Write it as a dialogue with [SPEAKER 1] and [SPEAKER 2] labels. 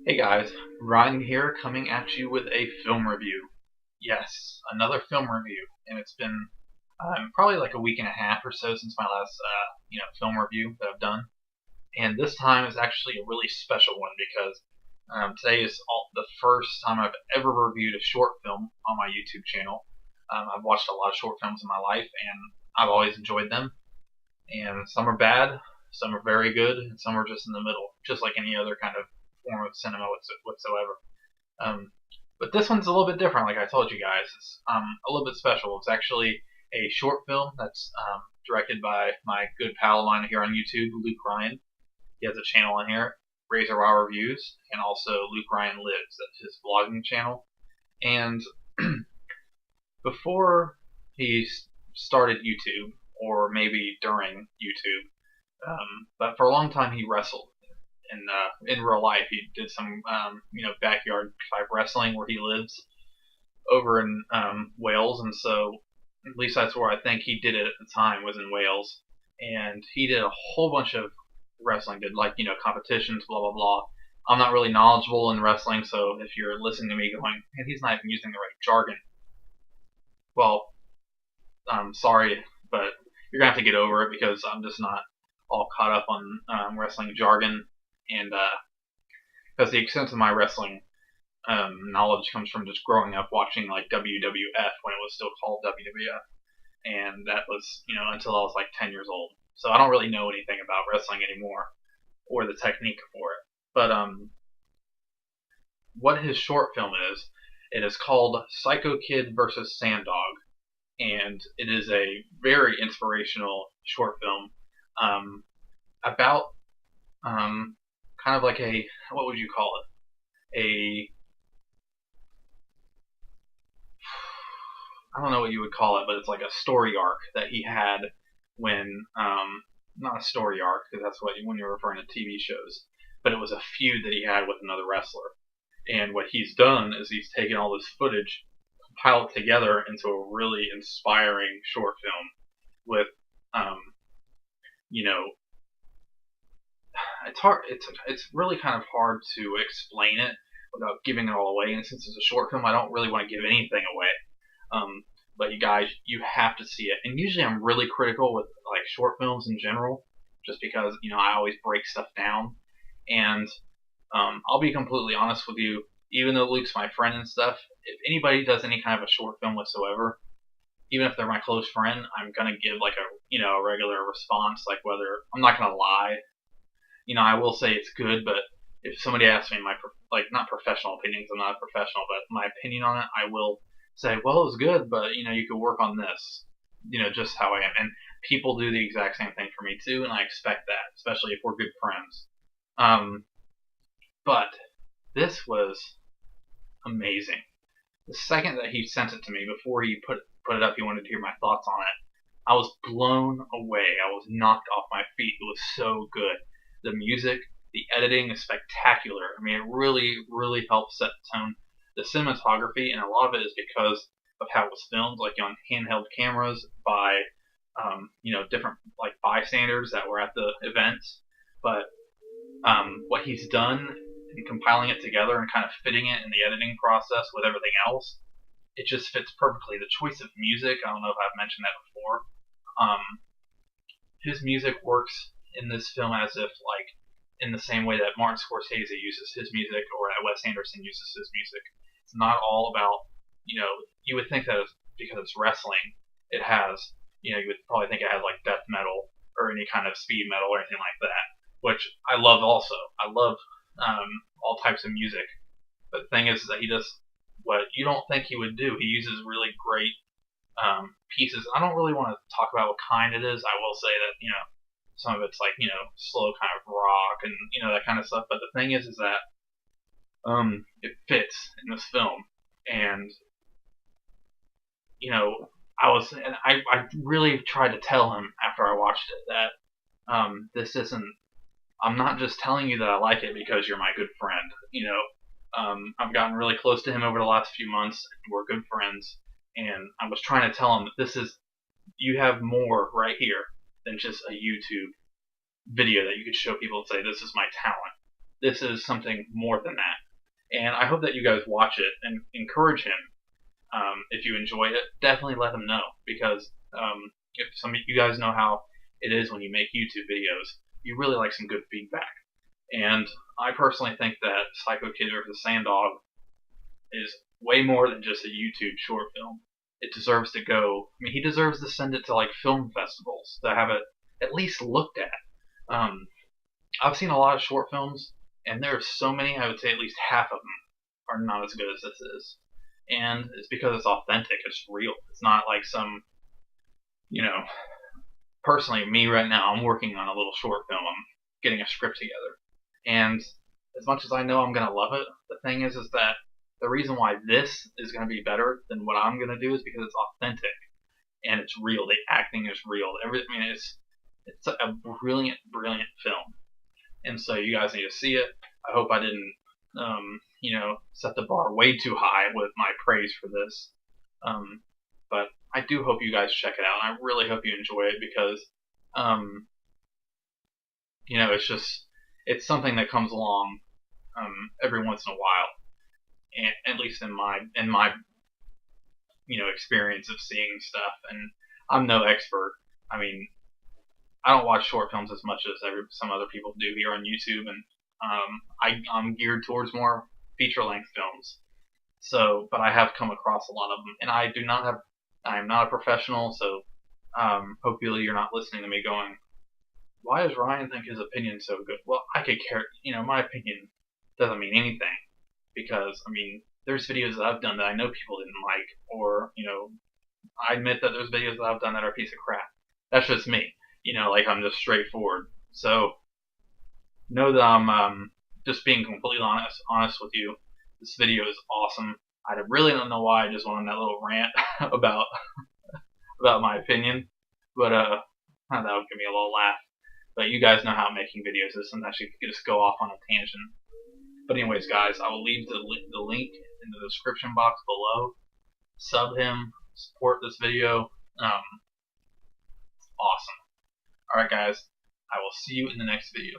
[SPEAKER 1] Hey guys, Ryan here coming at you with a film review. Yes, another film review, and it's been probably like a week and a half or so since my last film review that I've done. And this time is actually a really special one because today is the first time I've ever reviewed a short film on my YouTube channel. I've watched a lot of short films in my life, and I've always enjoyed them. And some are bad, some are very good, and some are just in the middle, just like any other kind of form of cinema whatsoever. Um, but this one's a little bit different, like I told you guys. It's a little bit special. It's actually a short film that's directed by my good pal of mine here on YouTube, Luke Ryan. He has a channel on here, Razorwire Reviews, and also Luke Ryan Lives. That's his vlogging channel. And before he started YouTube, or maybe during YouTube, but for a long time he wrestled. In real life, he did some backyard type wrestling where he lives over in Wales, and so at least that's where I think he did it at the time, was in Wales. And he did a whole bunch of wrestling, did like competitions, blah blah blah. I'm not really knowledgeable in wrestling, so if you're listening to me going, "Man, he's not even using the right jargon," well, I'm sorry, but you're gonna have to get over it because I'm just not all caught up on wrestling jargon, and because the extent of my wrestling knowledge comes from just growing up watching like WWF when it was still called WWF, and that was until I was like 10 years old. So I don't really know anything about wrestling anymore or the technique for it. But what his short film is, it is called Psychokid versus Sandog, and it is a very inspirational short film about kind of like a, what would you call it? I don't know what you would call it, but it's like a story arc that he had when, not a story arc, because that's what when you're referring to TV shows, but it was a feud that he had with another wrestler. And what he's done is he's taken all this footage, compiled it together into a really inspiring short film with, um, you know, it's hard. It's really kind of hard to explain it without giving it all away. And since it's a short film, I don't really want to give anything away. But you guys, you have to see it. And usually, I'm really critical with like short films in general, just because I always break stuff down. And I'll be completely honest with you. Even though Luke's my friend and stuff, if anybody does any kind of a short film whatsoever, even if they're my close friend, I'm gonna give like a regular response. Like whether I'm not gonna lie, I will say it's good, but if somebody asks me my like not professional opinions, I'm not a professional, but my opinion on it, I will say, well, it was good, but you could work on this. Just how I am, and people do the exact same thing for me too, and I expect that, especially if we're good friends. But this was amazing. The second that he sent it to me, before he put it up, he wanted to hear my thoughts on it. I was blown away. I was knocked off my feet. It was so good. The music, the editing is spectacular. I mean, it really, really helps set the tone. The cinematography, and a lot of it is because of how it was filmed, like on handheld cameras by, different like bystanders that were at the events. But what he's done in compiling it together and kind of fitting it in the editing process with everything else, it just fits perfectly. The choice of music, I don't know if I've mentioned that before. Um, his music works in this film as if like in the same way that Martin Scorsese uses his music or that Wes Anderson uses his music. It's not all about you would think that it's because it's wrestling, it has you would probably think it has like death metal or any kind of speed metal or anything like that, which I love also. I love all types of music. But the thing is that he does what you don't think he would do. He uses really great pieces. I don't really want to talk about what kind it is. I will say that some of it's like slow kind of rock and that kind of stuff. But the thing is that it fits in this film, and I really tried to tell him after I watched it that this isn't. I'm not just telling you that I like it because you're my good friend. I've gotten really close to him over the last few months. We're good friends, and I was trying to tell him that you have more right here than just a YouTube video that you could show people and say, this is my talent. this is something more than that. And I hope that you guys watch it and encourage him. If you enjoy it, definitely let him know, because if some of you guys know how it is when you make YouTube videos, you really like some good feedback. And I personally think that Psychokid vs. Sandog is way more than just a YouTube short film. It deserves to go. I mean, he deserves to send it to like film festivals to have it at least looked at. I've seen a lot of short films, and there are so many. I would say at least half of them are not as good as this is, and it's because it's authentic. It's real. It's not like some, you know. Personally, me right now, I'm working on a little short film. I'm getting a script together, and as much as I know I'm gonna love it, the thing is that the reason why this is gonna be better than what I'm gonna do is because it's authentic and it's real. The acting is real. I mean, it's a brilliant, brilliant film, and so you guys need to see it. I hope I didn't, set the bar way too high with my praise for this, but I do hope you guys check it out. And I really hope you enjoy it because, it's something that comes along every once in a while, and at least in my experience of seeing stuff. And I'm no expert. I mean, I don't watch short films as much as some other people do here on YouTube, and I'm geared towards more feature-length films. So, but I have come across a lot of them, and I am not a professional, so hopefully you're not listening to me going, why does Ryan think his opinion so good? Well, I could care, my opinion doesn't mean anything, because, I mean, there's videos that I've done that I know people didn't like, or, I admit that there's videos that I've done that are a piece of crap. That's just me, I'm just straightforward. So, know that I'm just being completely honest with you. This video is awesome. I really don't know why I just went on that little rant about my opinion, but that would give me a little laugh. But you guys know how making videos is. Sometimes you can just go off on a tangent. But anyways, guys, I will leave the link in the description box below. Sub him, support this video. Awesome. Alright, guys, I will see you in the next video.